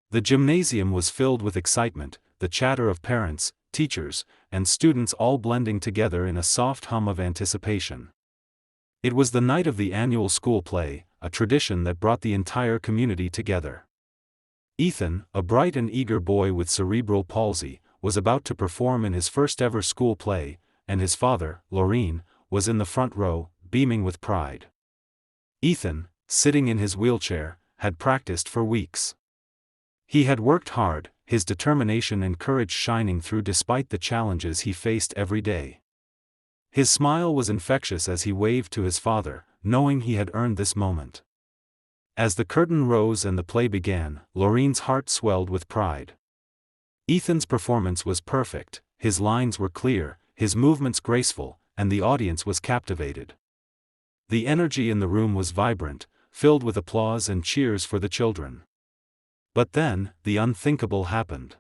The gymnasium was filled with excitement, the chatter of parents, teachers, and students all blending together in a soft hum of anticipation. It was the night of the annual school play, a tradition that brought the entire community together. Ethan, a bright and eager boy with cerebral palsy, was about to perform in his first ever school play, and his father, Laureen, was in the front row, beaming with pride. Ethan, sitting in his wheelchair, had practiced for weeks. He had worked hard, his determination and courage shining through despite the challenges he faced every day. His smile was infectious as he waved to his father, knowing he had earned this moment. As the curtain rose and the play began, Laureen's heart swelled with pride. Ethan's performance was perfect, his lines were clear, his movements graceful, and the audience was captivated. The energy in the room was vibrant, filled with applause and cheers for the children. But then, the unthinkable happened.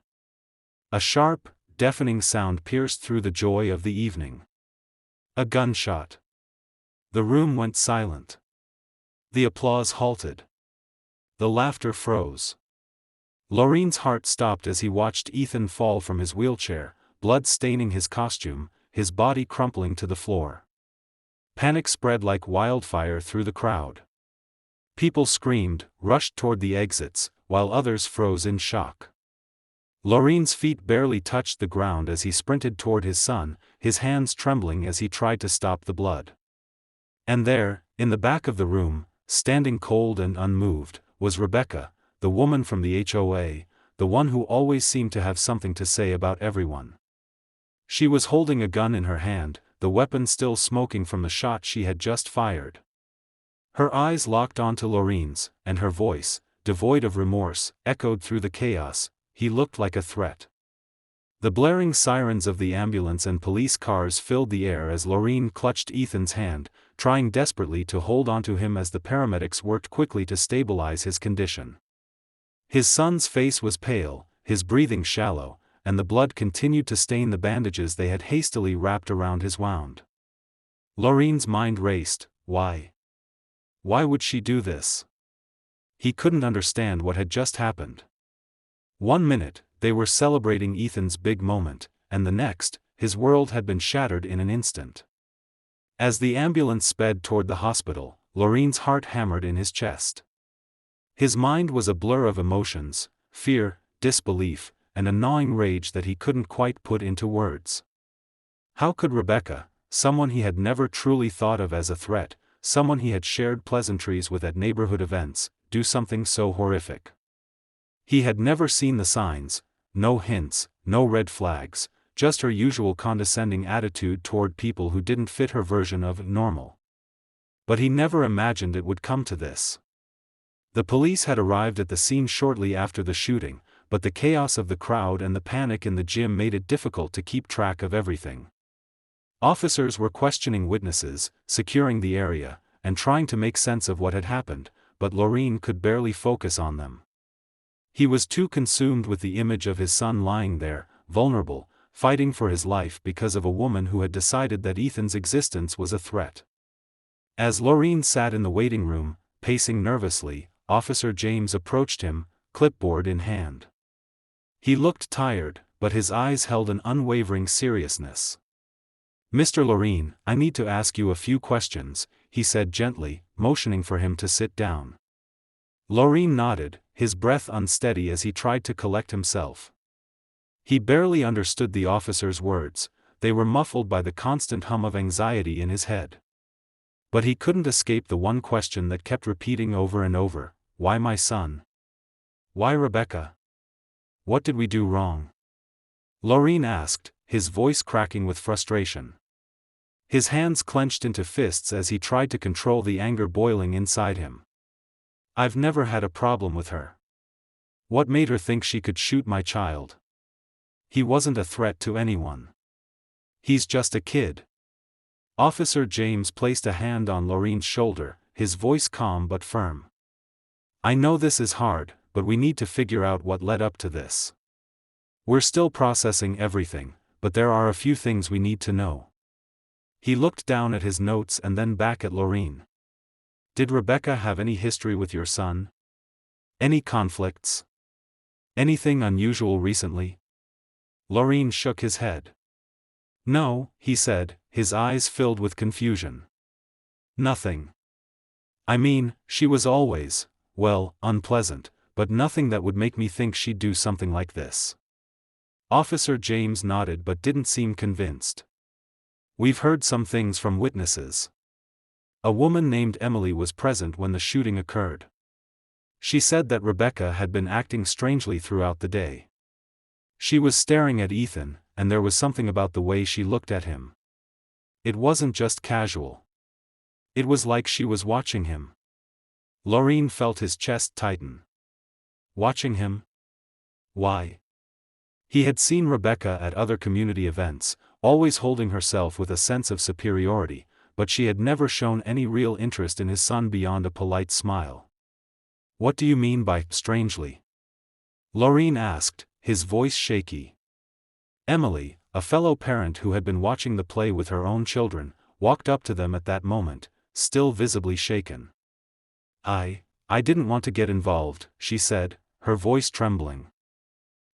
A sharp, deafening sound pierced through the joy of the evening. A gunshot. The room went silent. The applause halted. The laughter froze. Laureen's heart stopped as he watched Ethan fall from his wheelchair, blood staining his costume, his body crumpling to the floor. Panic spread like wildfire through the crowd. People screamed, rushed toward the exits, while others froze in shock. Laureen's feet barely touched the ground as he sprinted toward his son, his hands trembling as he tried to stop the blood. And there, in the back of the room, standing cold and unmoved, was Rebecca, the woman from the HOA, the one who always seemed to have something to say about everyone. She was holding a gun in her hand, the weapon still smoking from the shot she had just fired. Her eyes locked onto Laureen's, and her voice, devoid of remorse, echoed through the chaos. He looked like a threat. The blaring sirens of the ambulance and police cars filled the air as Laureen clutched Ethan's hand, trying desperately to hold onto him as the paramedics worked quickly to stabilize his condition. His son's face was pale, his breathing shallow, and the blood continued to stain the bandages they had hastily wrapped around his wound. Laureen's mind raced. Why? Why would she do this? He couldn't understand what had just happened. 1 minute, they were celebrating Ethan's big moment, and the next, his world had been shattered in an instant. As the ambulance sped toward the hospital, Laureen's heart hammered in his chest. His mind was a blur of emotions, fear, disbelief, and a gnawing rage that he couldn't quite put into words. How could Rebecca, someone he had never truly thought of as a threat, someone he had shared pleasantries with at neighborhood events, do something so horrific? He had never seen the signs, no hints, no red flags, just her usual condescending attitude toward people who didn't fit her version of normal. But he never imagined it would come to this. The police had arrived at the scene shortly after the shooting, but the chaos of the crowd and the panic in the gym made it difficult to keep track of everything. Officers were questioning witnesses, securing the area, and trying to make sense of what had happened, but Laureen could barely focus on them. He was too consumed with the image of his son lying there, vulnerable, fighting for his life because of a woman who had decided that Ethan's existence was a threat. As Laureen sat in the waiting room, pacing nervously, Officer James approached him, clipboard in hand. He looked tired, but his eyes held an unwavering seriousness. "Mr. Laureen, I need to ask you a few questions," he said gently, motioning for him to sit down. Laureen nodded, his breath unsteady as he tried to collect himself. He barely understood the officer's words, they were muffled by the constant hum of anxiety in his head. But he couldn't escape the one question that kept repeating over and over: why my son? Why Rebecca? What did we do wrong? Laureen asked, his voice cracking with frustration. His hands clenched into fists as he tried to control the anger boiling inside him. "I've never had a problem with her. What made her think she could shoot my child? He wasn't a threat to anyone. He's just a kid." Officer James placed a hand on Laureen's shoulder, his voice calm but firm. "I know this is hard, but we need to figure out what led up to this. We're still processing everything, but there are a few things we need to know." He looked down at his notes and then back at Laureen. "Did Rebecca have any history with your son? Any conflicts?" Anything unusual recently? Loreen shook his head. No, he said, his eyes filled with confusion. Nothing. I mean, she was always, well, unpleasant, but nothing that would make me think she'd do something like this. Officer James nodded but didn't seem convinced. We've heard some things from witnesses. A woman named Emily was present when the shooting occurred. She said that Rebecca had been acting strangely throughout the day. She was staring at Ethan, and there was something about the way she looked at him. It wasn't just casual. It was like she was watching him. Loreen felt his chest tighten. Watching him? Why? He had seen Rebecca at other community events, always holding herself with a sense of superiority, but she had never shown any real interest in his son beyond a polite smile. What do you mean by strangely? Loreen asked, his voice shaky. Emily, a fellow parent who had been watching the play with her own children, walked up to them at that moment, still visibly shaken. I didn't want to get involved, she said, her voice trembling.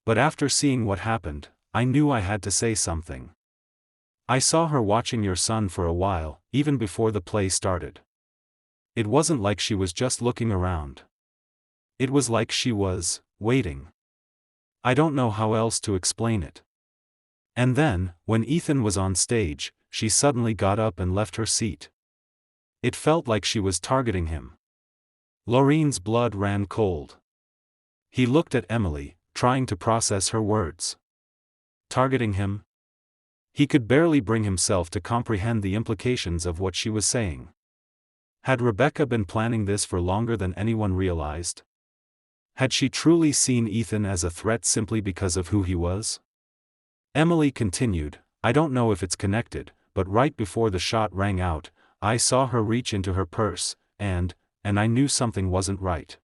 But after seeing what happened, I knew I had to say something. I saw her watching your son for a while, even before the play started. It wasn't like she was just looking around. It was like she was waiting. I don't know how else to explain it. And then, when Ethan was on stage, she suddenly got up and left her seat. It felt like she was targeting him. Loreen's blood ran cold. He looked at Emily, trying to process her words. Targeting him? He could barely bring himself to comprehend the implications of what she was saying. Had Rebecca been planning this for longer than anyone realized? Had she truly seen Ethan as a threat simply because of who he was? Emily continued, I don't know if it's connected, but right before the shot rang out, I saw her reach into her purse, and I knew something wasn't right.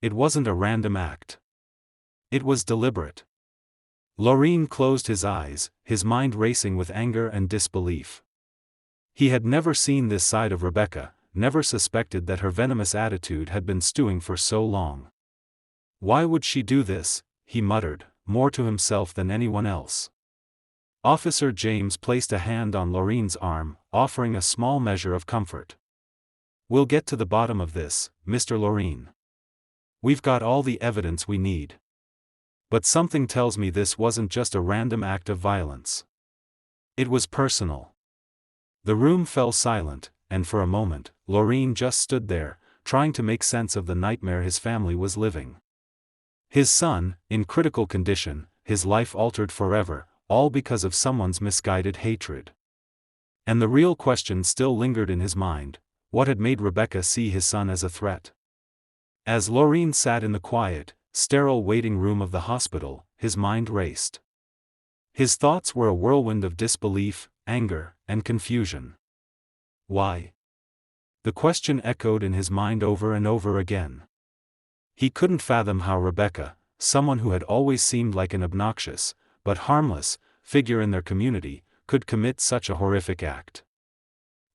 It wasn't a random act. It was deliberate. Loreen closed his eyes, his mind racing with anger and disbelief. He had never seen this side of Rebecca, never suspected that her venomous attitude had been stewing for so long. Why would she do this, he muttered, more to himself than anyone else. Officer James placed a hand on Loreen's arm, offering a small measure of comfort. We'll get to the bottom of this, Mr. Loreen. We've got all the evidence we need. But something tells me this wasn't just a random act of violence. It was personal. The room fell silent, and for a moment, Loreen just stood there, trying to make sense of the nightmare his family was living. His son, in critical condition, his life altered forever, all because of someone's misguided hatred. And the real question still lingered in his mind, what had made Rebecca see his son as a threat? As Loreen sat in the quiet, sterile waiting room of the hospital, his mind raced. His thoughts were a whirlwind of disbelief, anger, and confusion. Why? The question echoed in his mind over and over again. He couldn't fathom how Rebecca, someone who had always seemed like an obnoxious, but harmless, figure in their community, could commit such a horrific act.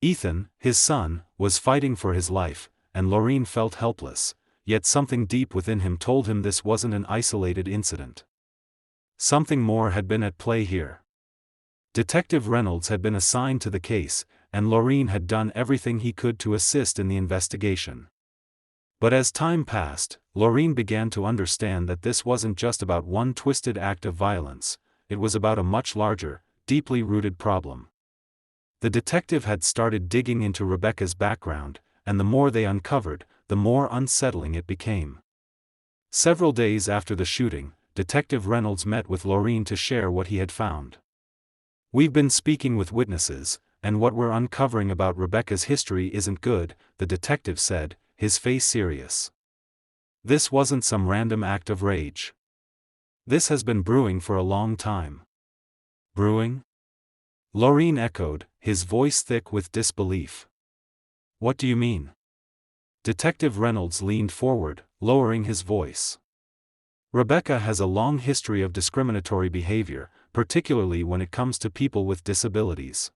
Ethan, his son, was fighting for his life, and Loreen felt helpless, yet something deep within him told him this wasn't an isolated incident. Something more had been at play here. Detective Reynolds had been assigned to the case, and Loreen had done everything he could to assist in the investigation. But as time passed, Loreen began to understand that this wasn't just about one twisted act of violence, it was about a much larger, deeply rooted problem. The detective had started digging into Rebecca's background, and the more they uncovered, the more unsettling it became. Several days after the shooting, Detective Reynolds met with Loreen to share what he had found. We've been speaking with witnesses, and what we're uncovering about Rebecca's history isn't good, the detective said, his face serious. This wasn't some random act of rage. This has been brewing for a long time. Brewing? Loreen echoed, his voice thick with disbelief. What do you mean? Detective Reynolds leaned forward, lowering his voice. Rebecca has a long history of discriminatory behavior, particularly when it comes to people with disabilities.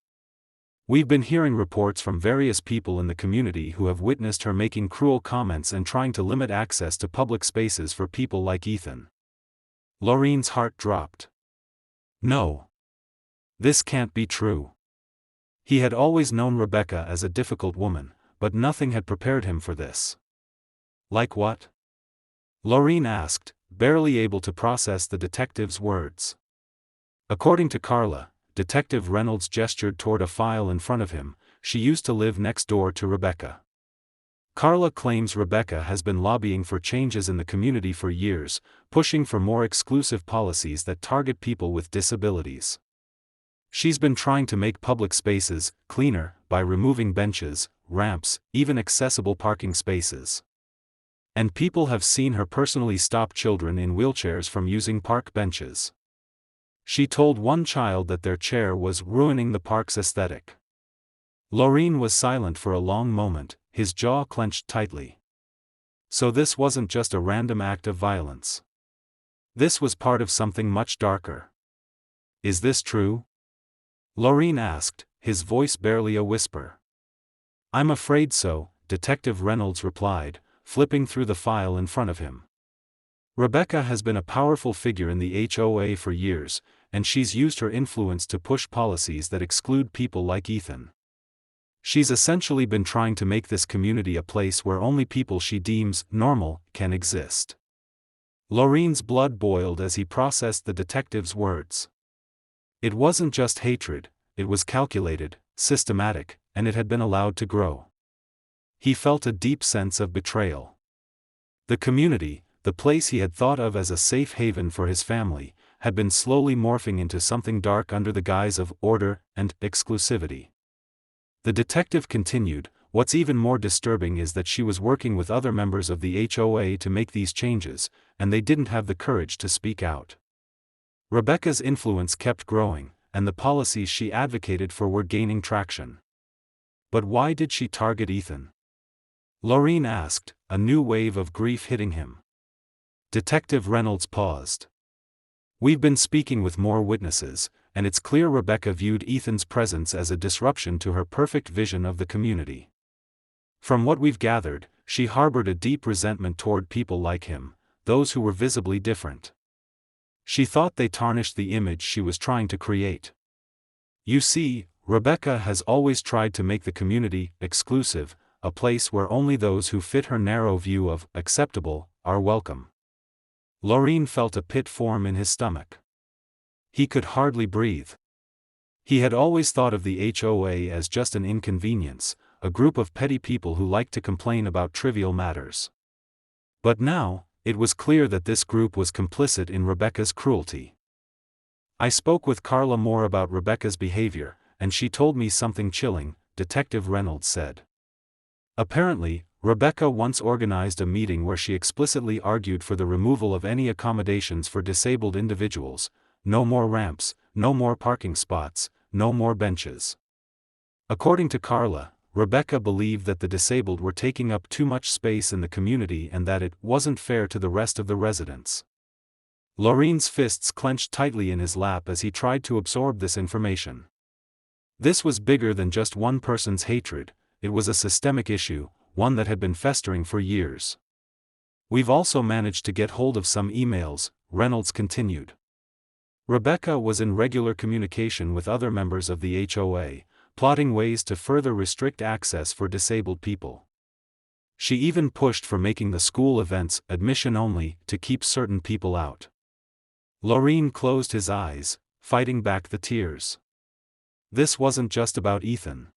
We've been hearing reports from various people in the community who have witnessed her making cruel comments and trying to limit access to public spaces for people like Ethan. Laureen's heart dropped. No. This can't be true. He had always known Rebecca as a difficult woman, but nothing had prepared him for this. Like what? Laureen asked, barely able to process the detective's words. According to Carla, Detective Reynolds gestured toward a file in front of him. She used to live next door to Rebecca. Carla claims Rebecca has been lobbying for changes in the community for years, pushing for more exclusive policies that target people with disabilities. She's been trying to make public spaces cleaner by removing benches, ramps, even accessible parking spaces. And people have seen her personally stop children in wheelchairs from using park benches. She told one child that their chair was ruining the park's aesthetic. Laureen was silent for a long moment, his jaw clenched tightly. So this wasn't just a random act of violence. This was part of something much darker. Is this true? Laureen asked, his voice barely a whisper. I'm afraid so, Detective Reynolds replied, flipping through the file in front of him. Rebecca has been a powerful figure in the HOA for years, and she's used her influence to push policies that exclude people like Ethan. She's essentially been trying to make this community a place where only people she deems normal can exist. Laureen's blood boiled as he processed the detective's words. It wasn't just hatred, it was calculated, systematic, and it had been allowed to grow. He felt a deep sense of betrayal. The community, the place he had thought of as a safe haven for his family, had been slowly morphing into something dark under the guise of order and exclusivity. The detective continued, what's even more disturbing is that she was working with other members of the HOA to make these changes, and they didn't have the courage to speak out. Rebecca's influence kept growing, and the policies she advocated for were gaining traction. But why did she target Ethan? Laureen asked, a new wave of grief hitting him. Detective Reynolds paused. We've been speaking with more witnesses, and it's clear Rebecca viewed Ethan's presence as a disruption to her perfect vision of the community. From what we've gathered, she harbored a deep resentment toward people like him, those who were visibly different. She thought they tarnished the image she was trying to create. You see, Rebecca has always tried to make the community exclusive, a place where only those who fit her narrow view of acceptable are welcome. Laureen felt a pit form in his stomach. He could hardly breathe. He had always thought of the HOA as just an inconvenience, a group of petty people who liked to complain about trivial matters. But now, it was clear that this group was complicit in Rebecca's cruelty. I spoke with Carla more about Rebecca's behavior, and she told me something chilling, Detective Reynolds said. Apparently, Rebecca once organized a meeting where she explicitly argued for the removal of any accommodations for disabled individuals. No more ramps, no more parking spots, no more benches. According to Carla, Rebecca believed that the disabled were taking up too much space in the community and that it wasn't fair to the rest of the residents. Laureen's fists clenched tightly in his lap as he tried to absorb this information. This was bigger than just one person's hatred, it was a systemic issue, one that had been festering for years. We've also managed to get hold of some emails, Reynolds continued. Rebecca was in regular communication with other members of the HOA, plotting ways to further restrict access for disabled people. She even pushed for making the school events admission only to keep certain people out. Laureen closed his eyes, fighting back the tears. This wasn't just about Ethan.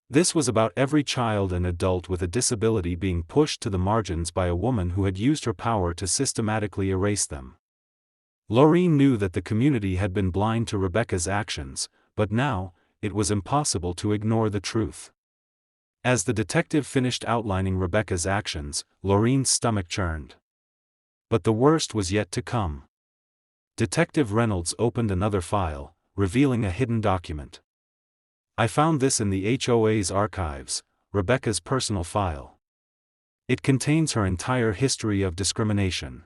This was about every child and adult with a disability being pushed to the margins by a woman who had used her power to systematically erase them. Laureen knew that the community had been blind to Rebecca's actions, but now, it was impossible to ignore the truth. As the detective finished outlining Rebecca's actions, Laureen's stomach churned. But the worst was yet to come. Detective Reynolds opened another file, revealing a hidden document. I found this in the HOA's archives, Rebecca's personal file. It contains her entire history of discrimination.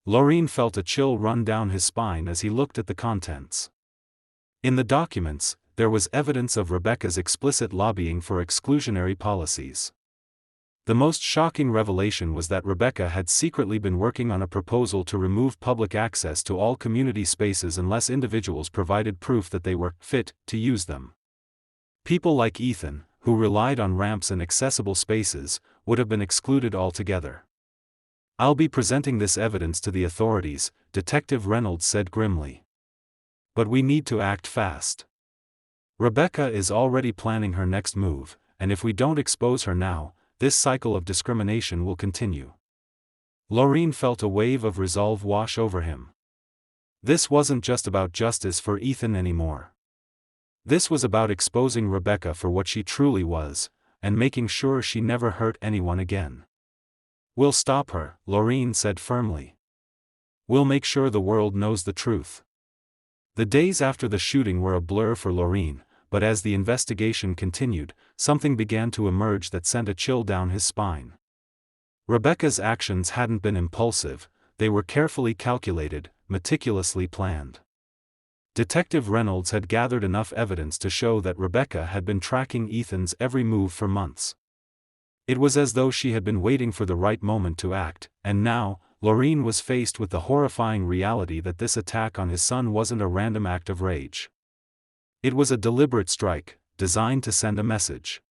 Laureen felt a chill run down his spine as he looked at the contents. In the documents, there was evidence of Rebecca's explicit lobbying for exclusionary policies. The most shocking revelation was that Rebecca had secretly been working on a proposal to remove public access to all community spaces unless individuals provided proof that they were fit to use them. People like Ethan, who relied on ramps and accessible spaces, would have been excluded altogether. "I'll be presenting this evidence to the authorities," Detective Reynolds said grimly. "But we need to act fast. Rebecca is already planning her next move, and if we don't expose her now, this cycle of discrimination will continue." Laureen felt a wave of resolve wash over him. This wasn't just about justice for Ethan anymore. This was about exposing Rebecca for what she truly was, and making sure she never hurt anyone again. "We'll stop her," Laureen said firmly. "We'll make sure the world knows the truth." The days after the shooting were a blur for Laureen, but as the investigation continued, something began to emerge that sent a chill down his spine. Rebecca's actions hadn't been impulsive, they were carefully calculated, meticulously planned. Detective Reynolds had gathered enough evidence to show that Rebecca had been tracking Ethan's every move for months. It was as though she had been waiting for the right moment to act, and now, Laureen was faced with the horrifying reality that this attack on his son wasn't a random act of rage. It was a deliberate strike, designed to send a message.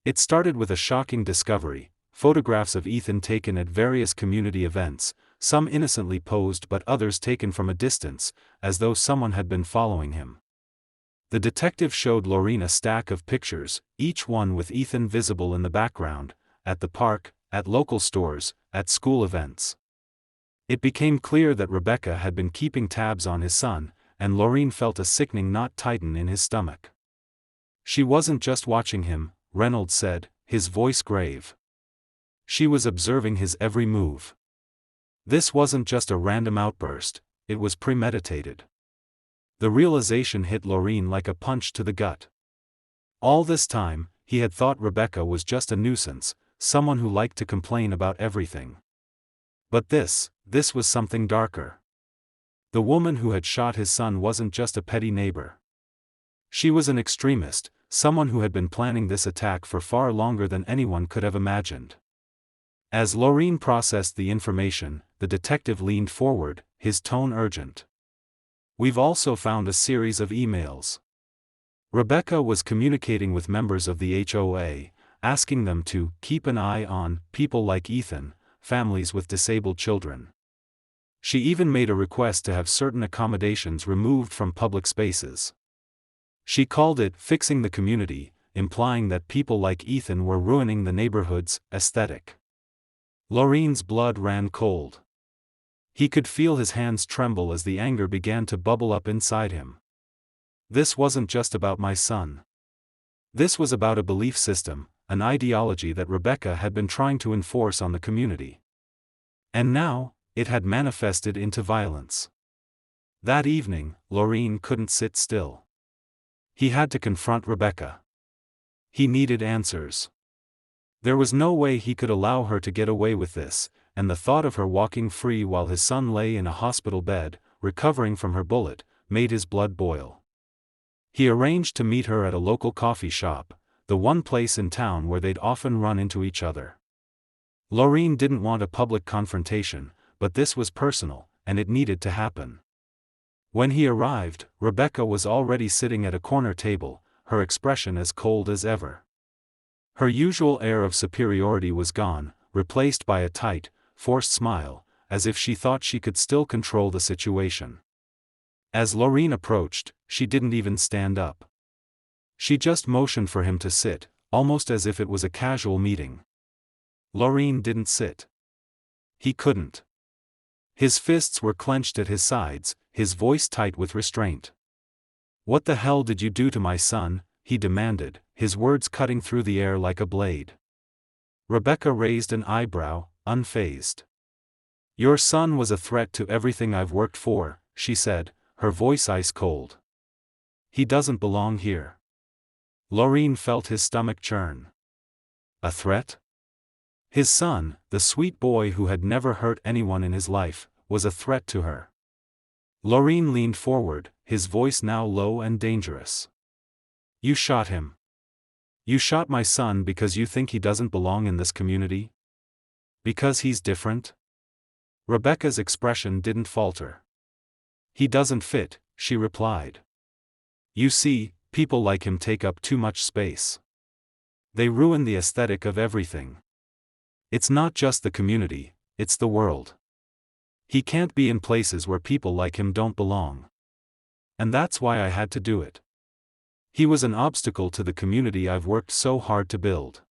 It started with a shocking discovery: photographs of Ethan taken at various community events, some innocently posed but others taken from a distance, as though someone had been following him. The detective showed Laureen a stack of pictures, each one with Ethan visible in the background, at the park, at local stores, at school events. It became clear that Rebecca had been keeping tabs on his son, and Laureen felt a sickening knot tighten in his stomach. She wasn't just watching him, Reynolds said, his voice grave. She was observing his every move. This wasn't just a random outburst, it was premeditated. The realization hit Laureen like a punch to the gut. All this time, he had thought Rebecca was just a nuisance, someone who liked to complain about everything. But this was something darker. The woman who had shot his son wasn't just a petty neighbor. She was an extremist, someone who had been planning this attack for far longer than anyone could have imagined. As Laureen processed the information, the detective leaned forward, his tone urgent. "We've also found a series of emails. Rebecca was communicating with members of the HOA, asking them to keep an eye on people like Ethan, families with disabled children. She even made a request to have certain accommodations removed from public spaces. She called it fixing the community, implying that people like Ethan were ruining the neighborhood's aesthetic." Laureen's blood ran cold. He could feel his hands tremble as the anger began to bubble up inside him. This wasn't just about my son. This was about a belief system, an ideology that Rebecca had been trying to enforce on the community. And now, it had manifested into violence. That evening, Laureen couldn't sit still. He had to confront Rebecca. He needed answers. There was no way he could allow her to get away with this, and the thought of her walking free while his son lay in a hospital bed, recovering from her bullet, made his blood boil. He arranged to meet her at a local coffee shop, the one place in town where they'd often run into each other. Laureen didn't want a public confrontation, but this was personal, and it needed to happen. When he arrived, Rebecca was already sitting at a corner table, her expression as cold as ever. Her usual air of superiority was gone, replaced by a tight, forced smile, as if she thought she could still control the situation. As Laureen approached, she didn't even stand up. She just motioned for him to sit, almost as if it was a casual meeting. Laureen didn't sit. He couldn't. His fists were clenched at his sides, his voice tight with restraint. "What the hell did you do to my son?" he demanded, his words cutting through the air like a blade. Rebecca raised an eyebrow, unfazed. "Your son was a threat to everything I've worked for," she said, her voice ice cold. "He doesn't belong here." Laureen felt his stomach churn. A threat? His son, the sweet boy who had never hurt anyone in his life, was a threat to her. Laureen leaned forward, his voice now low and dangerous. "You shot him. You shot my son because you think he doesn't belong in this community? Because he's different? Rebecca's expression didn't falter. He doesn't fit, she replied. You see, people like him take up too much space. They ruin the aesthetic of everything. It's not just the community, it's the world. He can't be in places where people like him don't belong. And that's why I had to do it. He was an obstacle to the community I've worked so hard to build.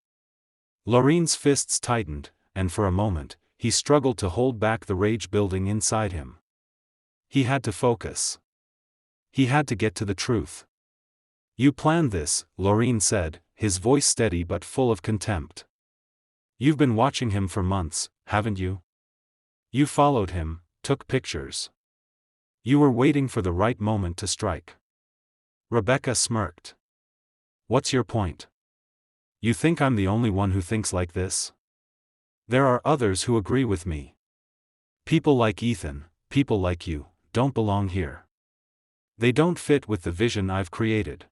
Laureen's fists tightened, and for a moment, he struggled to hold back the rage building inside him. He had to focus. He had to get to the truth. You planned this, Laureen said, his voice steady but full of contempt. You've been watching him for months, haven't you? You followed him, took pictures. You were waiting for the right moment to strike. Rebecca smirked. What's your point? You think I'm the only one who thinks like this? There are others who agree with me. People like Ethan, people like you, don't belong here. They don't fit with the vision I've created.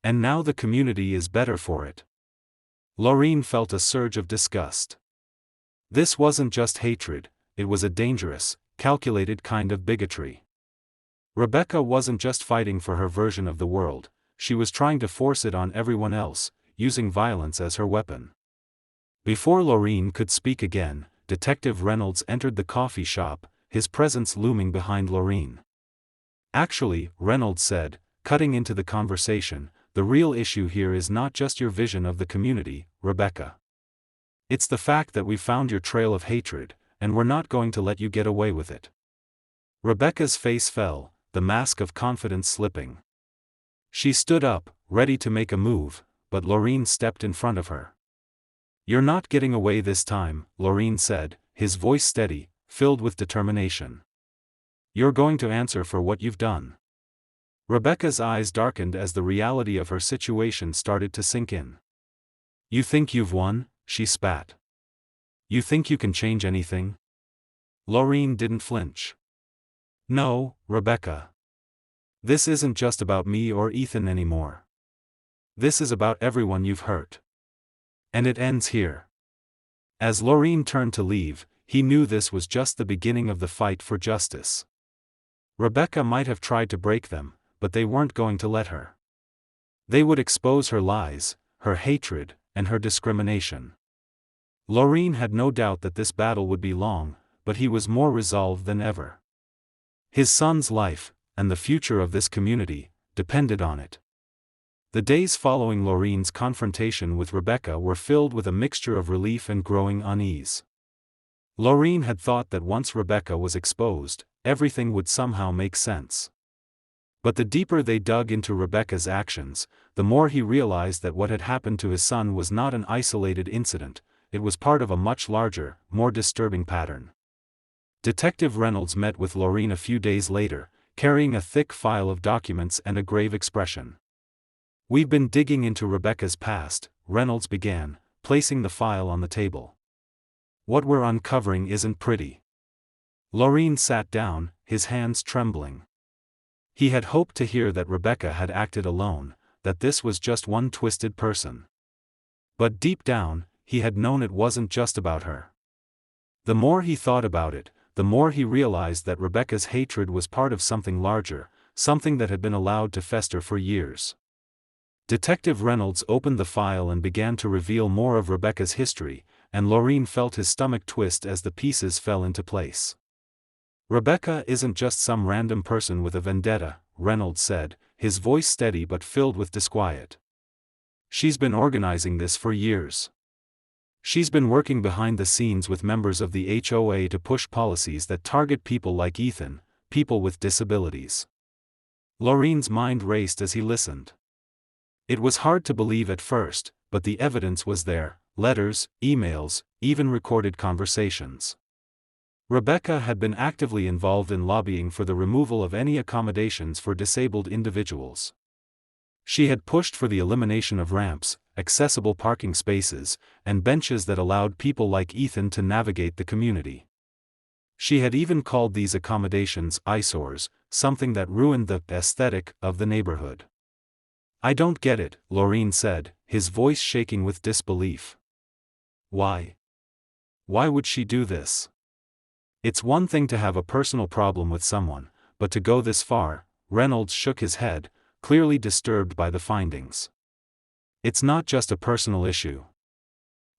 And now the community is better for it. Laureen felt a surge of disgust. This wasn't just hatred, it was a dangerous, calculated kind of bigotry. Rebecca wasn't just fighting for her version of the world, she was trying to force it on everyone else, using violence as her weapon. Before Laureen could speak again, Detective Reynolds entered the coffee shop, his presence looming behind Laureen. Actually, Reynolds said, cutting into the conversation, the real issue here is not just your vision of the community, Rebecca. It's the fact that we've found your trail of hatred, and we're not going to let you get away with it. Rebecca's face fell, the mask of confidence slipping. She stood up, ready to make a move, but Laureen stepped in front of her. You're not getting away this time, Laureen said, his voice steady, filled with determination. You're going to answer for what you've done. Rebecca's eyes darkened as the reality of her situation started to sink in. You think you've won? She spat. You think you can change anything? Laureen didn't flinch. No, Rebecca. This isn't just about me or Ethan anymore. This is about everyone you've hurt. And it ends here. As Laureen turned to leave, he knew this was just the beginning of the fight for justice. Rebecca might have tried to break them, but they weren't going to let her. They would expose her lies, her hatred, and her discrimination. Laureen had no doubt that this battle would be long, but he was more resolved than ever. His son's life, and the future of this community, depended on it. The days following Laureen's confrontation with Rebecca were filled with a mixture of relief and growing unease. Laureen had thought that once Rebecca was exposed, everything would somehow make sense. But the deeper they dug into Rebecca's actions, the more he realized that what had happened to his son was not an isolated incident, it was part of a much larger, more disturbing pattern. Detective Reynolds met with Laureen a few days later, carrying a thick file of documents and a grave expression. We've been digging into Rebecca's past, Reynolds began, placing the file on the table. What we're uncovering isn't pretty. Laureen sat down, his hands trembling. He had hoped to hear that Rebecca had acted alone, that this was just one twisted person. But deep down, he had known it wasn't just about her. The more he thought about it, the more he realized that Rebecca's hatred was part of something larger, something that had been allowed to fester for years. Detective Reynolds opened the file and began to reveal more of Rebecca's history, and Laureen felt his stomach twist as the pieces fell into place. Rebecca isn't just some random person with a vendetta, Reynolds said, his voice steady but filled with disquiet. She's been organizing this for years. She's been working behind the scenes with members of the HOA to push policies that target people like Ethan, people with disabilities. Laureen's mind raced as he listened. It was hard to believe at first, but the evidence was there, letters, emails, even recorded conversations. Rebecca had been actively involved in lobbying for the removal of any accommodations for disabled individuals. She had pushed for the elimination of ramps, accessible parking spaces, and benches that allowed people like Ethan to navigate the community. She had even called these accommodations eyesores, something that ruined the aesthetic of the neighborhood. I don't get it, Laureen said, his voice shaking with disbelief. Why? Why would she do this? It's one thing to have a personal problem with someone, but to go this far. Reynolds shook his head, clearly disturbed by the findings. It's not just a personal issue.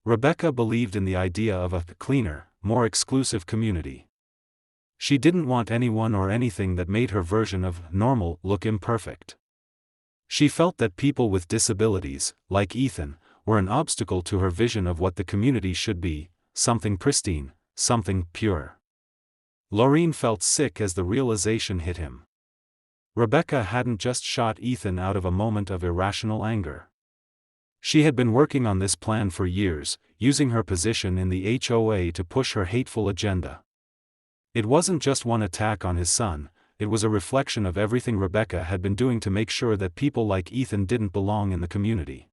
Rebecca believed in the idea of a cleaner, more exclusive community. She didn't want anyone or anything that made her version of normal look imperfect. She felt that people with disabilities, like Ethan, were an obstacle to her vision of what the community should be, something pristine, something pure. Laureen felt sick as the realization hit him. Rebecca hadn't just shot Ethan out of a moment of irrational anger. She had been working on this plan for years, using her position in the HOA to push her hateful agenda. It wasn't just one attack on his son, it was a reflection of everything Rebecca had been doing to make sure that people like Ethan didn't belong in the community.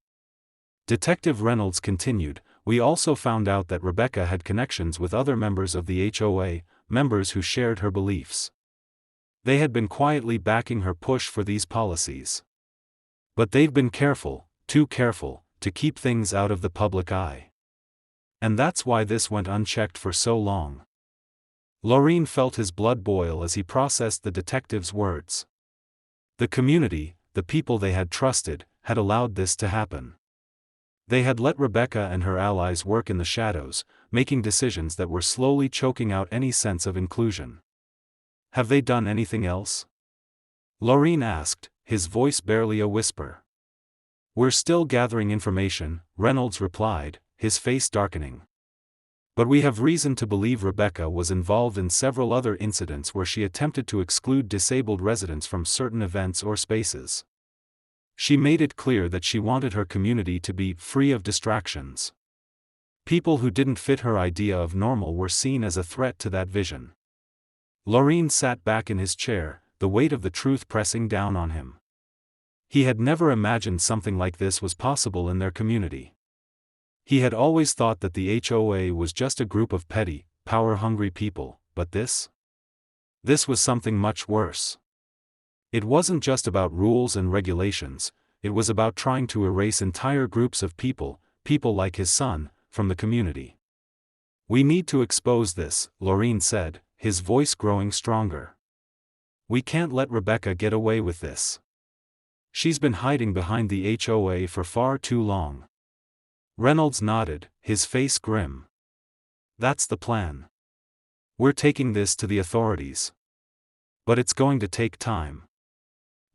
Detective Reynolds continued, we also found out that Rebecca had connections with other members of the HOA, members who shared her beliefs. They had been quietly backing her push for these policies. But they'd been careful, too careful, to keep things out of the public eye. And that's why this went unchecked for so long. Laureen felt his blood boil as he processed the detective's words. The community, the people they had trusted, had allowed this to happen. They had let Rebecca and her allies work in the shadows, making decisions that were slowly choking out any sense of inclusion. Have they done anything else? Laureen asked, his voice barely a whisper. We're still gathering information, Reynolds replied, his face darkening. But we have reason to believe Rebecca was involved in several other incidents where she attempted to exclude disabled residents from certain events or spaces. She made it clear that she wanted her community to be free of distractions. People who didn't fit her idea of normal were seen as a threat to that vision. Laureen sat back in his chair, the weight of the truth pressing down on him. He had never imagined something like this was possible in their community. He had always thought that the HOA was just a group of petty, power-hungry people, but this? This was something much worse. It wasn't just about rules and regulations, it was about trying to erase entire groups of people, people like his son, from the community. We need to expose this, Laureen said, his voice growing stronger. We can't let Rebecca get away with this. She's been hiding behind the HOA for far too long. Reynolds nodded, his face grim. That's the plan. We're taking this to the authorities. But it's going to take time.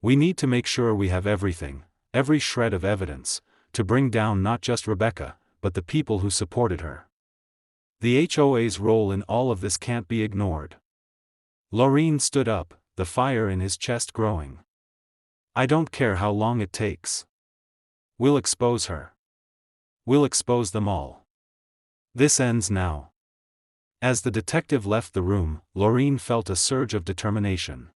We need to make sure we have everything, every shred of evidence, to bring down not just Rebecca, but the people who supported her. The HOA's role in all of this can't be ignored. Laureen stood up, the fire in his chest growing. I don't care how long it takes. We'll expose her. We'll expose them all. This ends now. As the detective left the room, Laureen felt a surge of determination.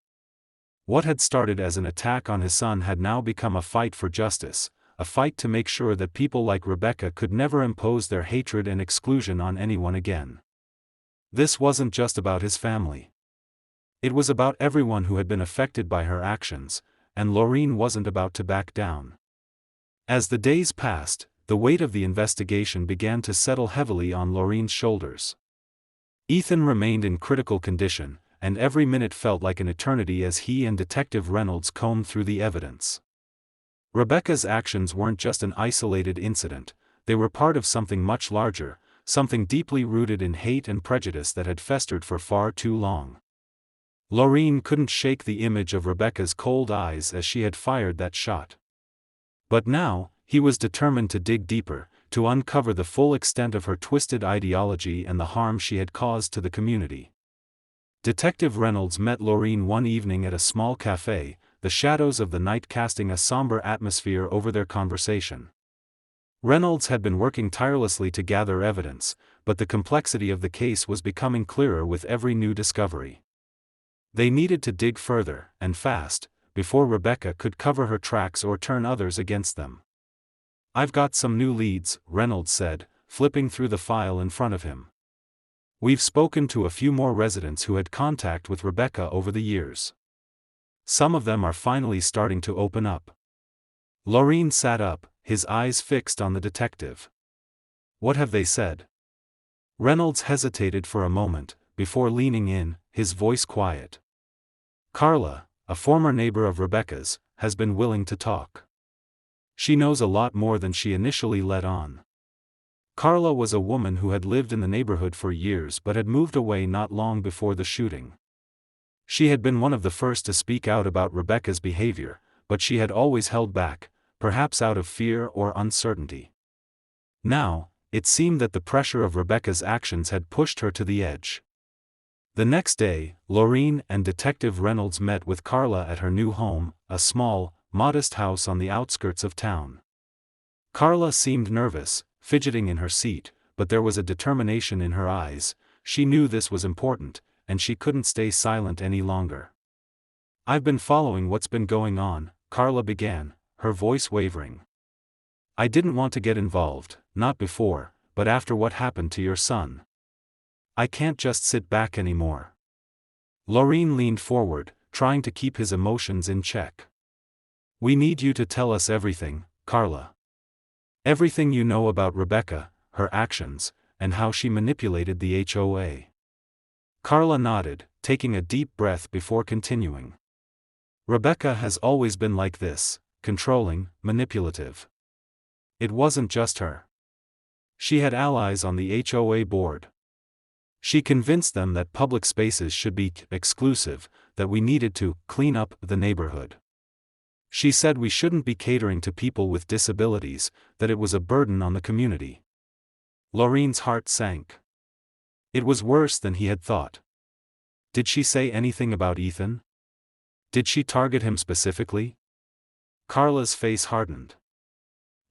What had started as an attack on his son had now become a fight for justice, a fight to make sure that people like Rebecca could never impose their hatred and exclusion on anyone again. This wasn't just about his family. It was about everyone who had been affected by her actions, and Laureen wasn't about to back down. As the days passed, the weight of the investigation began to settle heavily on Laureen's shoulders. Ethan remained in critical condition, and every minute felt like an eternity as he and Detective Reynolds combed through the evidence. Rebecca's actions weren't just an isolated incident, they were part of something much larger, something deeply rooted in hate and prejudice that had festered for far too long. Laureen couldn't shake the image of Rebecca's cold eyes as she had fired that shot. But now, he was determined to dig deeper, to uncover the full extent of her twisted ideology and the harm she had caused to the community. Detective Reynolds met Laureen one evening at a small cafe, the shadows of the night casting a somber atmosphere over their conversation. Reynolds had been working tirelessly to gather evidence, but the complexity of the case was becoming clearer with every new discovery. They needed to dig further, and fast, before Rebecca could cover her tracks or turn others against them. I've got some new leads, Reynolds said, flipping through the file in front of him. We've spoken to a few more residents who had contact with Rebecca over the years. Some of them are finally starting to open up. Laureen sat up, his eyes fixed on the detective. What have they said? Reynolds hesitated for a moment, before leaning in, his voice quiet. Carla, a former neighbor of Rebecca's, has been willing to talk. She knows a lot more than she initially let on. Carla was a woman who had lived in the neighborhood for years but had moved away not long before the shooting. She had been one of the first to speak out about Rebecca's behavior, but she had always held back, perhaps out of fear or uncertainty. Now, it seemed that the pressure of Rebecca's actions had pushed her to the edge. The next day, Laureen and Detective Reynolds met with Carla at her new home, a small, modest house on the outskirts of town. Carla seemed nervous, fidgeting in her seat, but there was a determination in her eyes. She knew this was important, and she couldn't stay silent any longer. I've been following what's been going on, Carla began, her voice wavering. I didn't want to get involved, not before, but after what happened to your son. I can't just sit back anymore. Laureen leaned forward, trying to keep his emotions in check. We need you to tell us everything, Carla. Everything you know about Rebecca, her actions, and how she manipulated the HOA. Carla nodded, taking a deep breath before continuing. Rebecca has always been like this, controlling, manipulative. It wasn't just her. She had allies on the HOA board. She convinced them that public spaces should be exclusive, that we needed to clean up the neighborhood. She said we shouldn't be catering to people with disabilities, that it was a burden on the community. Laureen's heart sank. It was worse than he had thought. Did she say anything about Ethan? Did she target him specifically? Carla's face hardened.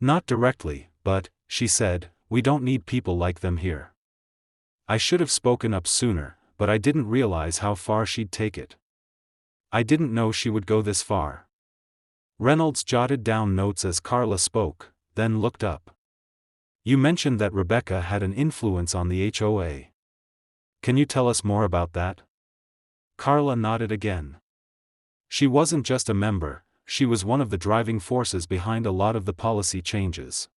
Not directly, but, she said, we don't need people like them here. I should have spoken up sooner, but I didn't realize how far she'd take it. I didn't know she would go this far. Reynolds jotted down notes as Carla spoke, then looked up. You mentioned that Rebecca had an influence on the HOA. Can you tell us more about that? Carla nodded again. She wasn't just a member, she was one of the driving forces behind a lot of the policy changes.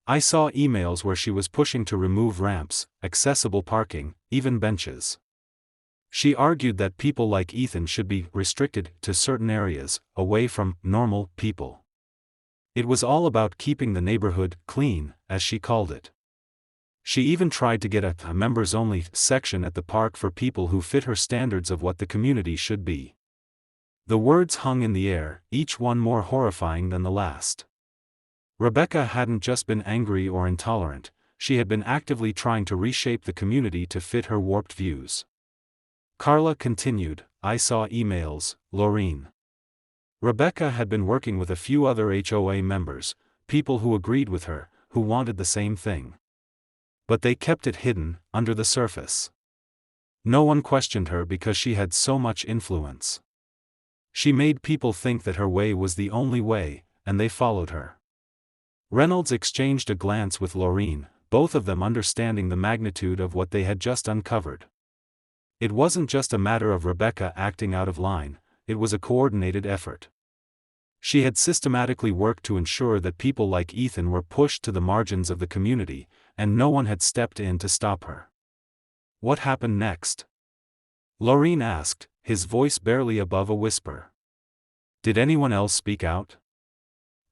I saw emails where she was pushing to remove ramps, accessible parking, even benches. She argued that people like Ethan should be restricted to certain areas, away from normal people. It was all about keeping the neighborhood clean, as she called it. She even tried to get a members-only section at the park for people who fit her standards of what the community should be. The words hung in the air, each one more horrifying than the last. Rebecca hadn't just been angry or intolerant, she had been actively trying to reshape the community to fit her warped views. Carla continued, I saw emails, Laureen. Rebecca had been working with a few other HOA members, people who agreed with her, who wanted the same thing. But they kept it hidden, under the surface. No one questioned her because she had so much influence. She made people think that her way was the only way, and they followed her. Reynolds exchanged a glance with Laureen, both of them understanding the magnitude of what they had just uncovered. It wasn't just a matter of Rebecca acting out of line, it was a coordinated effort. She had systematically worked to ensure that people like Ethan were pushed to the margins of the community, and no one had stepped in to stop her. What happened next? Laureen asked, his voice barely above a whisper. Did anyone else speak out?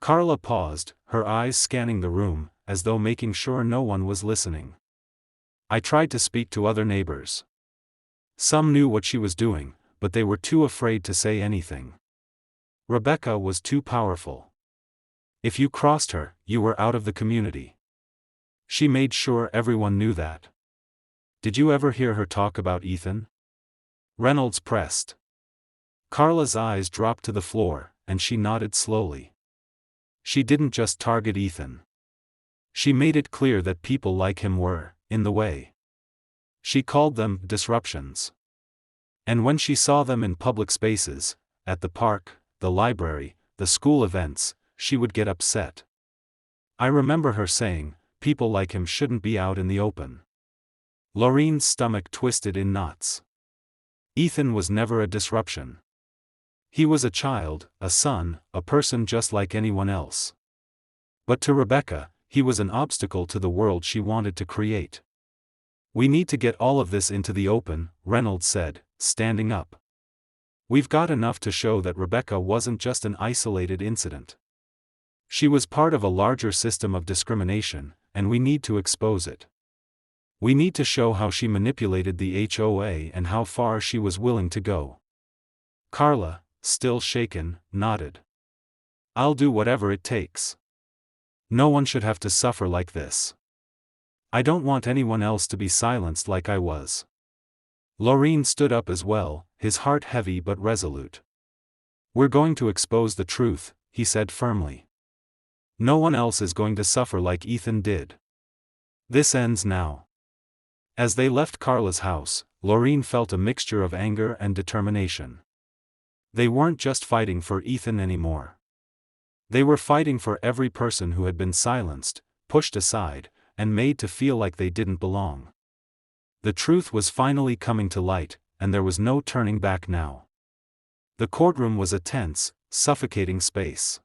Carla paused, her eyes scanning the room, as though making sure no one was listening. I tried to speak to other neighbors. Some knew what she was doing, but they were too afraid to say anything. Rebecca was too powerful. If you crossed her, you were out of the community. She made sure everyone knew that. Did you ever hear her talk about Ethan? Reynolds pressed. Carla's eyes dropped to the floor, and she nodded slowly. She didn't just target Ethan. She made it clear that people like him were, in the way. She called them disruptions. And when she saw them in public spaces, at the park, the library, the school events, she would get upset. I remember her saying, people like him shouldn't be out in the open. Laureen's stomach twisted in knots. Ethan was never a disruption. He was a child, a son, a person just like anyone else. But to Rebecca, he was an obstacle to the world she wanted to create. "We need to get all of this into the open," Reynolds said, standing up. "We've got enough to show that Rebecca wasn't just an isolated incident. She was part of a larger system of discrimination, and we need to expose it. We need to show how she manipulated the HOA and how far she was willing to go." Carla, still shaken, nodded. "I'll do whatever it takes. No one should have to suffer like this. I don't want anyone else to be silenced like I was." Loreen stood up as well, his heart heavy but resolute. "We're going to expose the truth," he said firmly. "No one else is going to suffer like Ethan did. This ends now." As they left Carla's house, Loreen felt a mixture of anger and determination. They weren't just fighting for Ethan anymore. They were fighting for every person who had been silenced, pushed aside, and made to feel like they didn't belong. The truth was finally coming to light, and there was no turning back now. The courtroom was a tense, suffocating space.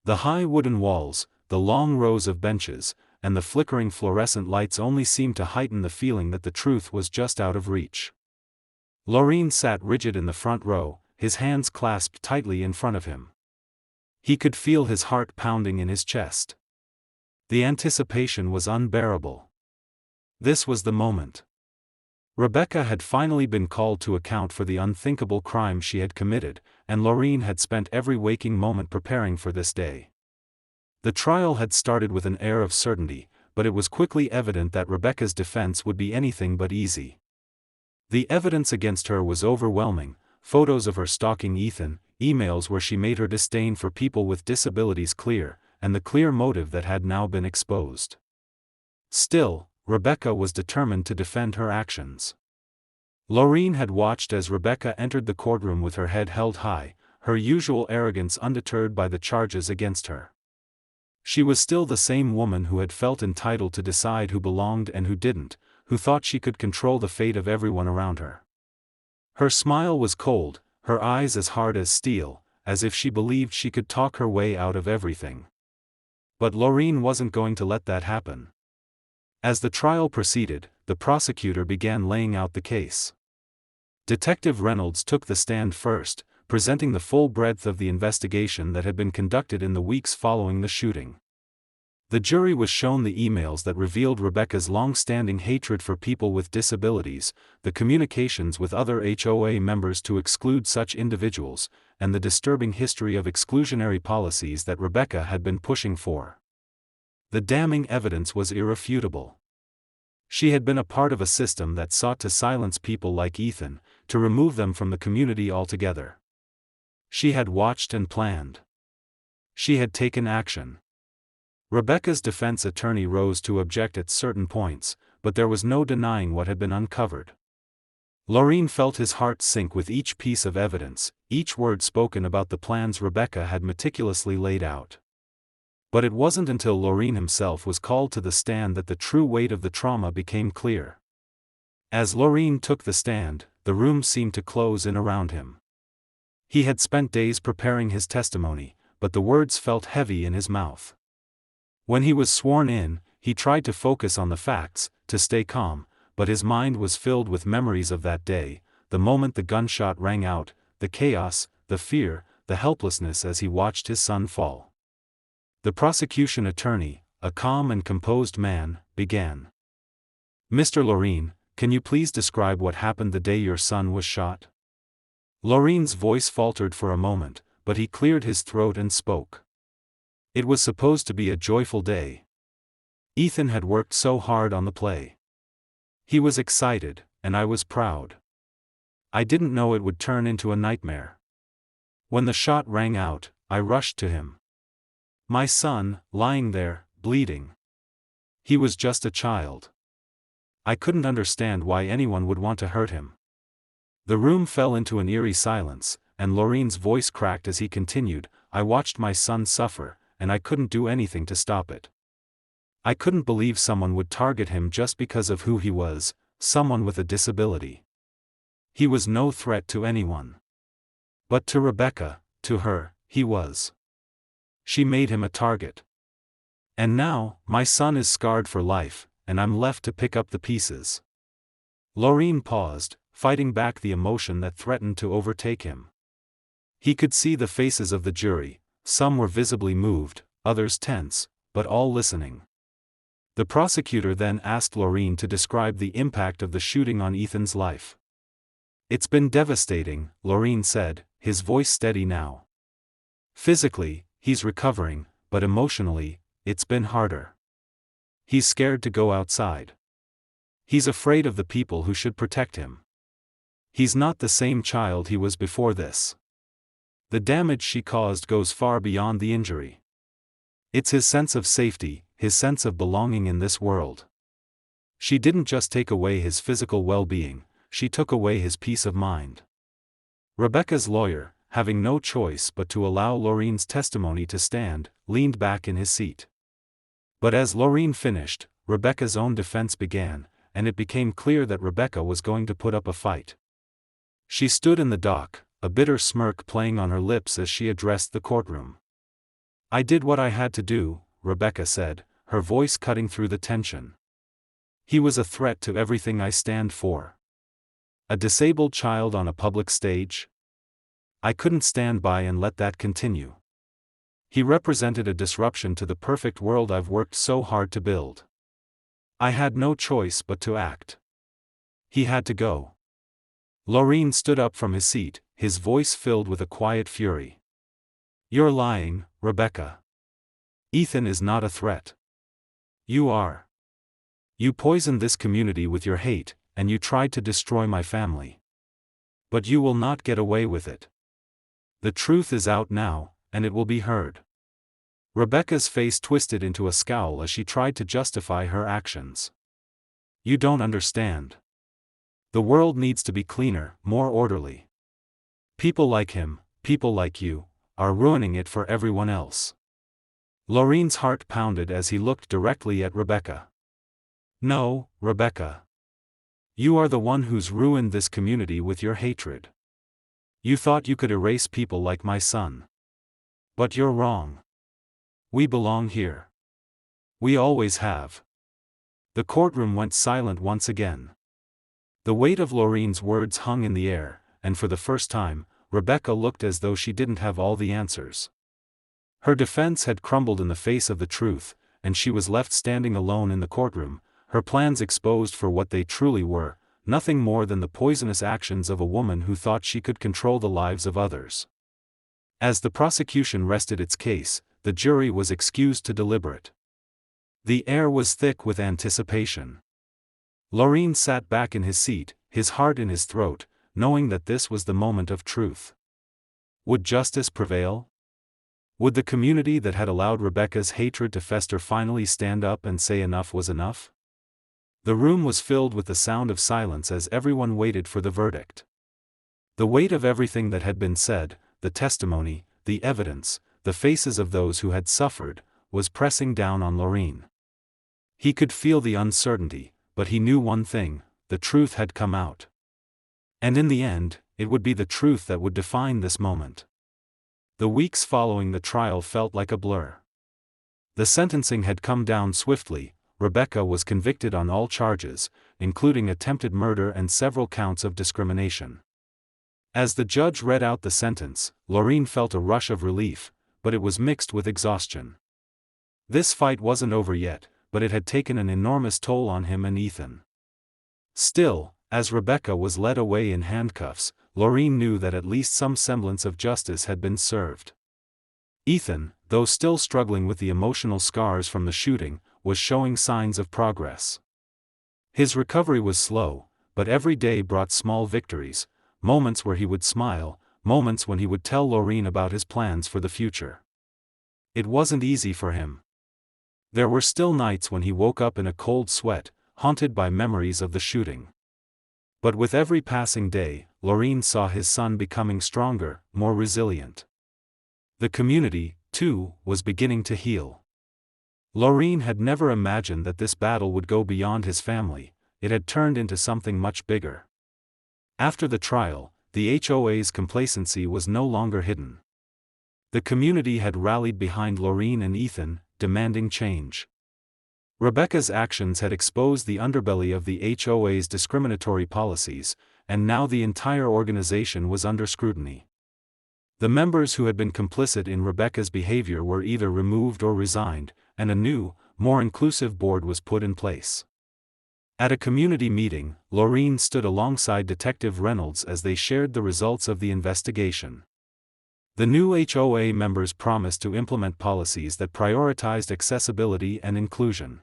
The high wooden walls, the long rows of benches, and the flickering fluorescent lights only seemed to heighten the feeling that the truth was just out of reach. Loreen sat rigid in the front row, his hands clasped tightly in front of him. He could feel his heart pounding in his chest. The anticipation was unbearable. This was the moment. Rebecca had finally been called to account for the unthinkable crime she had committed, and Loreen had spent every waking moment preparing for this day. The trial had started with an air of certainty, but it was quickly evident that Rebecca's defense would be anything but easy. The evidence against her was overwhelming: photos of her stalking Ethan, emails where she made her disdain for people with disabilities clear, and the clear motive that had now been exposed. Still, Rebecca was determined to defend her actions. Loreen had watched as Rebecca entered the courtroom with her head held high, her usual arrogance undeterred by the charges against her. She was still the same woman who had felt entitled to decide who belonged and who didn't, who thought she could control the fate of everyone around her. Her smile was cold, her eyes as hard as steel, as if she believed she could talk her way out of everything. But Loreen wasn't going to let that happen. As the trial proceeded, the prosecutor began laying out the case. Detective Reynolds took the stand first, presenting the full breadth of the investigation that had been conducted in the weeks following the shooting. The jury was shown the emails that revealed Rebecca's long-standing hatred for people with disabilities, the communications with other HOA members to exclude such individuals, and the disturbing history of exclusionary policies that Rebecca had been pushing for. The damning evidence was irrefutable. She had been a part of a system that sought to silence people like Ethan, to remove them from the community altogether. She had watched and planned. She had taken action. Rebecca's defense attorney rose to object at certain points, but there was no denying what had been uncovered. Loreen felt his heart sink with each piece of evidence, each word spoken about the plans Rebecca had meticulously laid out. But it wasn't until Loreen himself was called to the stand that the true weight of the trauma became clear. As Loreen took the stand, the room seemed to close in around him. He had spent days preparing his testimony, but the words felt heavy in his mouth. When he was sworn in, he tried to focus on the facts, to stay calm, but his mind was filled with memories of that day, the moment the gunshot rang out, the chaos, the fear, the helplessness as he watched his son fall. The prosecution attorney, a calm and composed man, began. "Mr. Loreen, can you please describe what happened the day your son was shot?" Loreen's voice faltered for a moment, but he cleared his throat and spoke. It was supposed to be a joyful day. Ethan had worked so hard on the play. He was excited, and I was proud. I didn't know it would turn into a nightmare. When the shot rang out, I rushed to him. My son, lying there, bleeding. He was just a child. I couldn't understand why anyone would want to hurt him. The room fell into an eerie silence, and Loreen's voice cracked as he continued, I watched my son suffer, and I couldn't do anything to stop it. I couldn't believe someone would target him just because of who he was, someone with a disability. He was no threat to anyone. But to Rebecca, to her, he was. She made him a target. And now, my son is scarred for life, and I'm left to pick up the pieces. Loreen paused, fighting back the emotion that threatened to overtake him. He could see the faces of the jury, some were visibly moved, others tense, but all listening. The prosecutor then asked Loreen to describe the impact of the shooting on Ethan's life. "It's been devastating," Loreen said, his voice steady now. "Physically, he's recovering, but emotionally, it's been harder. He's scared to go outside. He's afraid of the people who should protect him. He's not the same child he was before this. The damage she caused goes far beyond the injury. It's his sense of safety, his sense of belonging in this world. She didn't just take away his physical well-being, she took away his peace of mind." Rebecca's lawyer, having no choice but to allow Loreen's testimony to stand, leaned back in his seat. But as Loreen finished, Rebecca's own defense began, and it became clear that Rebecca was going to put up a fight. She stood in the dock, a bitter smirk playing on her lips as she addressed the courtroom. "I did what I had to do," Rebecca said, her voice cutting through the tension. "He was a threat to everything I stand for. A disabled child on a public stage? I couldn't stand by and let that continue. He represented a disruption to the perfect world I've worked so hard to build. I had no choice but to act. He had to go." Loreen stood up from his seat, his voice filled with a quiet fury. "You're lying, Rebecca. Ethan is not a threat. You are. You poisoned this community with your hate, and you tried to destroy my family. But you will not get away with it. The truth is out now, and it will be heard." Rebecca's face twisted into a scowl as she tried to justify her actions. "You don't understand. The world needs to be cleaner, more orderly. People like him, people like you, are ruining it for everyone else." Loreen's heart pounded as he looked directly at Rebecca. "No, Rebecca. You are the one who's ruined this community with your hatred. You thought you could erase people like my son. But you're wrong. We belong here. We always have." The courtroom went silent once again. The weight of Loreen's words hung in the air, and for the first time, Rebecca looked as though she didn't have all the answers. Her defense had crumbled in the face of the truth, and she was left standing alone in the courtroom, her plans exposed for what they truly were, nothing more than the poisonous actions of a woman who thought she could control the lives of others. As the prosecution rested its case, the jury was excused to deliberate. The air was thick with anticipation. Loreen sat back in his seat, his heart in his throat, knowing that this was the moment of truth. Would justice prevail? Would the community that had allowed Rebecca's hatred to fester finally stand up and say enough was enough? The room was filled with the sound of silence as everyone waited for the verdict. The weight of everything that had been said, the testimony, the evidence, the faces of those who had suffered, was pressing down on Loreen. He could feel the uncertainty, but he knew one thing: the truth had come out. And in the end, it would be the truth that would define this moment. The weeks following the trial felt like a blur. The sentencing had come down swiftly. Rebecca was convicted on all charges, including attempted murder and several counts of discrimination. As the judge read out the sentence, Loreen felt a rush of relief, but it was mixed with exhaustion. This fight wasn't over yet, but it had taken an enormous toll on him and Ethan. Still, as Rebecca was led away in handcuffs, Loreen knew that at least some semblance of justice had been served. Ethan, though still struggling with the emotional scars from the shooting, was showing signs of progress. His recovery was slow, but every day brought small victories, moments where he would smile, moments when he would tell Loreen about his plans for the future. It wasn't easy for him. There were still nights when he woke up in a cold sweat, haunted by memories of the shooting. But with every passing day, Loreen saw his son becoming stronger, more resilient. The community, too, was beginning to heal. Loreen had never imagined that this battle would go beyond his family. It had turned into something much bigger. After the trial, the HOA's complacency was no longer hidden. The community had rallied behind Laureen and Ethan, demanding change. Rebecca's actions had exposed the underbelly of the HOA's discriminatory policies, and now the entire organization was under scrutiny. The members who had been complicit in Rebecca's behavior were either removed or resigned, and a new, more inclusive board was put in place. At a community meeting, Laureen stood alongside Detective Reynolds as they shared the results of the investigation. The new HOA members promised to implement policies that prioritized accessibility and inclusion.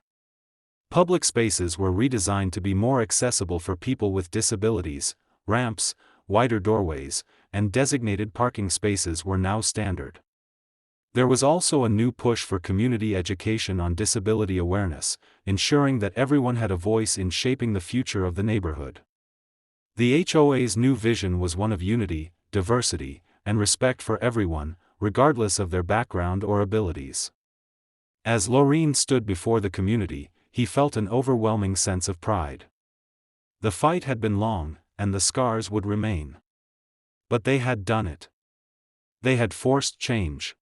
Public spaces were redesigned to be more accessible for people with disabilities, ramps, wider doorways, and designated parking spaces were now standard. There was also a new push for community education on disability awareness, ensuring that everyone had a voice in shaping the future of the neighborhood. The HOA's new vision was one of unity, diversity, and respect for everyone, regardless of their background or abilities. As Laureen stood before the community, he felt an overwhelming sense of pride. The fight had been long, and the scars would remain. But they had done it. They had forced change.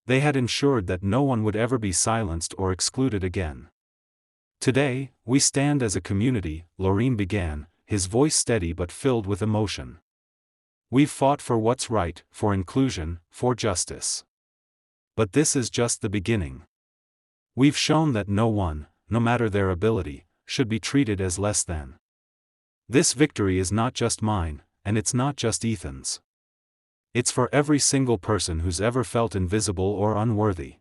They had ensured that no one would ever be silenced or excluded again. Today, we stand as a community, Laureen began, his voice steady but filled with emotion. We've fought for what's right, for inclusion, for justice. But this is just the beginning. We've shown that no one, no matter their ability, should be treated as less than. This victory is not just mine, and it's not just Ethan's. It's for every single person who's ever felt invisible or unworthy.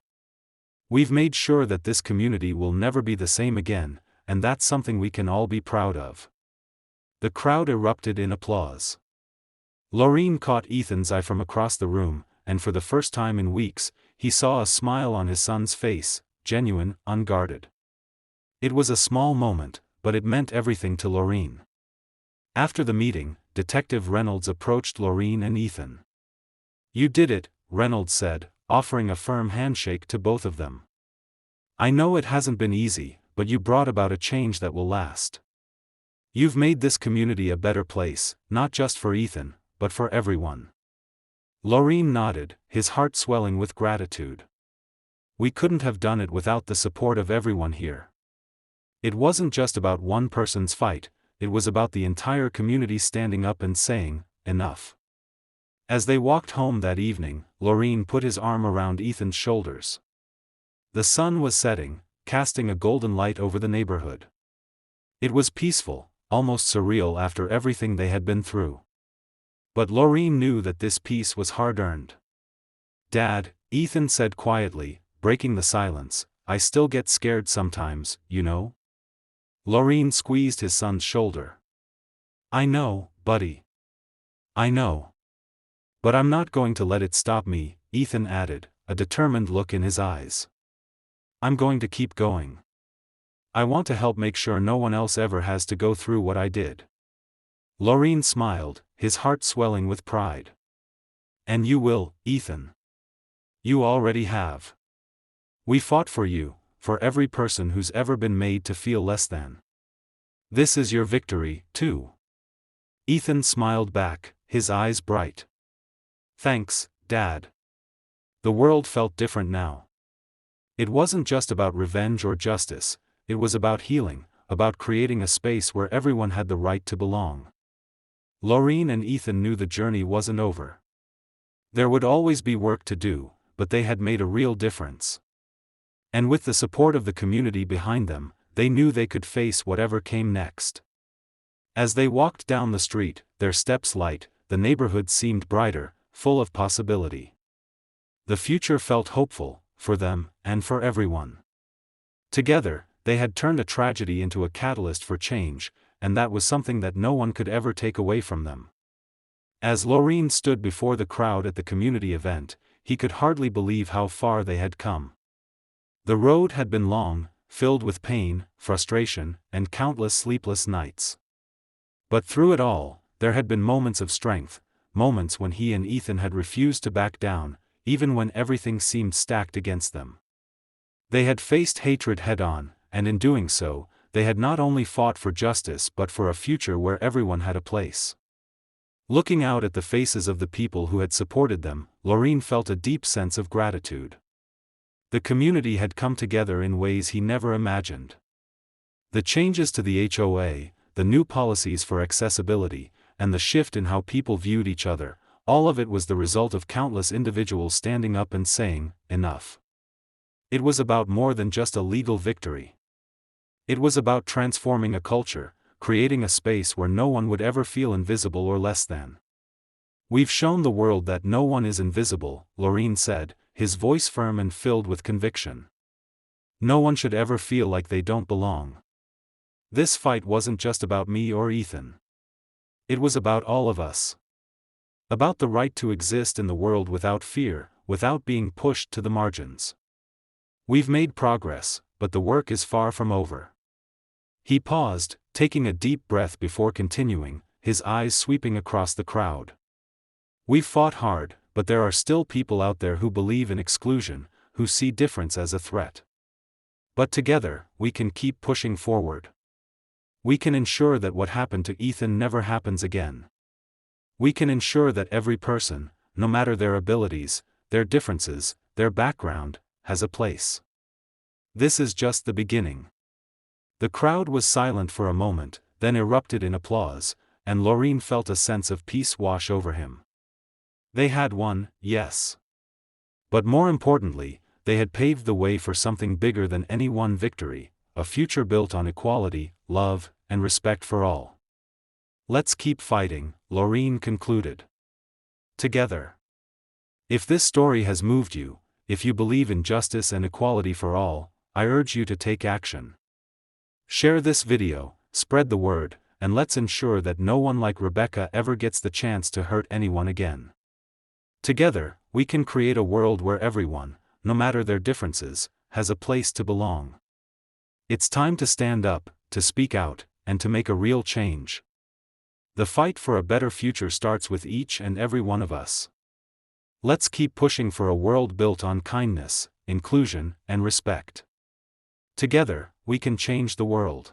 We've made sure that this community will never be the same again, and that's something we can all be proud of. The crowd erupted in applause. Laureen caught Ethan's eye from across the room, and for the first time in weeks, he saw a smile on his son's face, genuine, unguarded. It was a small moment, but it meant everything to Laureen. After the meeting, Detective Reynolds approached Laureen and Ethan. "You did it," Reynolds said, offering a firm handshake to both of them. "I know it hasn't been easy, but you brought about a change that will last. You've made this community a better place, not just for Ethan, but for everyone." Laureen nodded, his heart swelling with gratitude. "We couldn't have done it without the support of everyone here." It wasn't just about one person's fight, it was about the entire community standing up and saying, "Enough." As they walked home that evening, Laureen put his arm around Ethan's shoulders. The sun was setting, casting a golden light over the neighborhood. It was peaceful, almost surreal after everything they had been through. But Laureen knew that this peace was hard-earned. "Dad," Ethan said quietly, breaking the silence, "I still get scared sometimes, you know?" Laureen squeezed his son's shoulder. "I know, buddy. I know. But I'm not going to let it stop me," Ethan added, a determined look in his eyes. "I'm going to keep going. I want to help make sure no one else ever has to go through what I did." Laureen smiled, his heart swelling with pride. "And you will, Ethan. You already have. We fought for you, for every person who's ever been made to feel less than. This is your victory, too." Ethan smiled back, his eyes bright. "Thanks, Dad." The world felt different now. It wasn't just about revenge or justice, it was about healing, about creating a space where everyone had the right to belong. Laureen and Ethan knew the journey wasn't over. There would always be work to do, but they had made a real difference. And with the support of the community behind them, they knew they could face whatever came next. As they walked down the street, their steps light, the neighborhood seemed brighter, full of possibility. The future felt hopeful, for them, and for everyone. Together, they had turned a tragedy into a catalyst for change, and that was something that no one could ever take away from them. As Laureen stood before the crowd at the community event, he could hardly believe how far they had come. The road had been long, filled with pain, frustration, and countless sleepless nights. But through it all, there had been moments of strength, moments when he and Ethan had refused to back down, even when everything seemed stacked against them. They had faced hatred head-on, and in doing so, they had not only fought for justice but for a future where everyone had a place. Looking out at the faces of the people who had supported them, Laureen felt a deep sense of gratitude. The community had come together in ways he never imagined. The changes to the HOA, the new policies for accessibility, and the shift in how people viewed each other, all of it was the result of countless individuals standing up and saying, "Enough." It was about more than just a legal victory. It was about transforming a culture, creating a space where no one would ever feel invisible or less than. "We've shown the world that no one is invisible," Laureen said, his voice firm and filled with conviction. "No one should ever feel like they don't belong. This fight wasn't just about me or Ethan. It was about all of us. About the right to exist in the world without fear, without being pushed to the margins. We've made progress, but the work is far from over." He paused, taking a deep breath before continuing, his eyes sweeping across the crowd. "We've fought hard, but there are still people out there who believe in exclusion, who see difference as a threat. But together, we can keep pushing forward. We can ensure that what happened to Ethan never happens again. We can ensure that every person, no matter their abilities, their differences, their background, has a place." This is just the beginning. The crowd was silent for a moment, then erupted in applause, and Laureen felt a sense of peace wash over him. They had won, yes. But more importantly, they had paved the way for something bigger than any one victory, a future built on equality, love, and respect for all. "Let's keep fighting," Laureen concluded. "Together." If this story has moved you, if you believe in justice and equality for all, I urge you to take action. Share this video, spread the word, and let's ensure that no one like Rebecca ever gets the chance to hurt anyone again. Together, we can create a world where everyone, no matter their differences, has a place to belong. It's time to stand up, to speak out, and to make a real change. The fight for a better future starts with each and every one of us. Let's keep pushing for a world built on kindness, inclusion, and respect. Together, we can change the world.